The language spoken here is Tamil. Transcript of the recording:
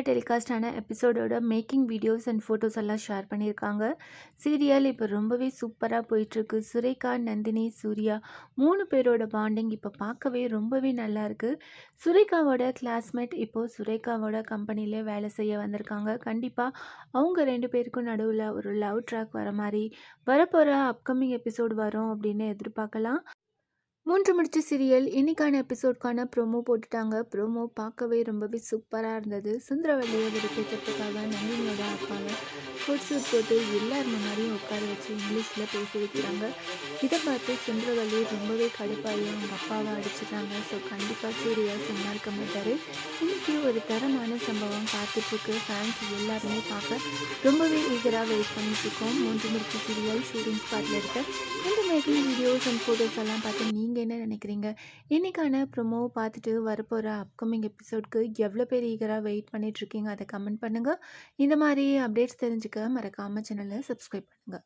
டெலிகாஸ்ட் ஆன எபிசோடோட மேக்கிங் வீடியோஸ் அண்ட் ஃபோட்டோஸ் எல்லாம் ஷேர் பண்ணியிருக்காங்க. சீரியல் இப்போ ரொம்பவே சூப்பராக போயிட்டுருக்கு. சுரேகா, நந்தினி, சூர்யா 3 பேரோட பாண்டிங் இப்போ பார்க்கவே ரொம்பவே நல்லாயிருக்கு. சுரேகாவோட கிளாஸ்மேட் இப்போது சுரேகாவோட கம்பெனியில் வேலை செய்ய வந்திருக்காங்க. கண்டிப்பாக அவங்க 2 பேருக்கும் நடுவில் ஒரு லவ் ட்ராக் வர மாதிரி வரப்போகிற அப்கமிங் எபிசோடு வரும் அப்படின்னு எதிர்பார்க்கலாம். 3 முடிச்சு சீரியல் இன்னைக்கான எபிசோட்கான ப்ரோமோ போட்டுட்டாங்க. ப்ரோமோ பார்க்கவே ரொம்பவே சூப்பராக இருந்தது. சுந்தரவல்லியை வெறுப்பேற்றதுக்காக நந்தினியோட அப்பாவை கோட் ஷூட் போட்டு எல்லார் முன்னாடியும் உட்கார வச்சு இங்கிலீஷில் பேச வைக்கிறாங்க. இதை பார்த்து சுந்தரவல்லி ரொம்பவே கடுப்பாகி அவங்க அப்பாவை அடிச்சிட்டாங்க. ஸோ கண்டிப்பாக சூர்யா சும்மா இருக்க மாட்டார். இன்றைக்கி ஒரு தரமான சம்பவம் பார்த்துட்ருக்கு. ஃபேன்ஸ் எல்லாருமே பார்க்க ரொம்பவே ஈகராக வெயிட் பண்ணிட்டுருக்கோம். 3 முடிச்சு சீரியல் ஷூட்டிங் ஸ்பாட்டில் இருக்க இந்த மேக்கிங் வீடியோஸ் அண்ட் ஃபோட்டோஸ் எல்லாம் பார்த்து நீங்கள் என்ன நினைக்கிறீங்க? இன்னைக்கான ப்ரோமோ பார்த்துட்டு வரப்போகிற அப்கமிங் எபிசோட்க்கு எவ்வளோ பேர் ஈகராக வெயிட் பண்ணிகிட்ருக்கீங்க? அதை கமெண்ட் பண்ணுங்கள். இந்த மாதிரி அப்டேட்ஸ் தெரிஞ்சுக்க மறக்காமல் சேனலை சப்ஸ்கிரைப் பண்ணுங்கள்.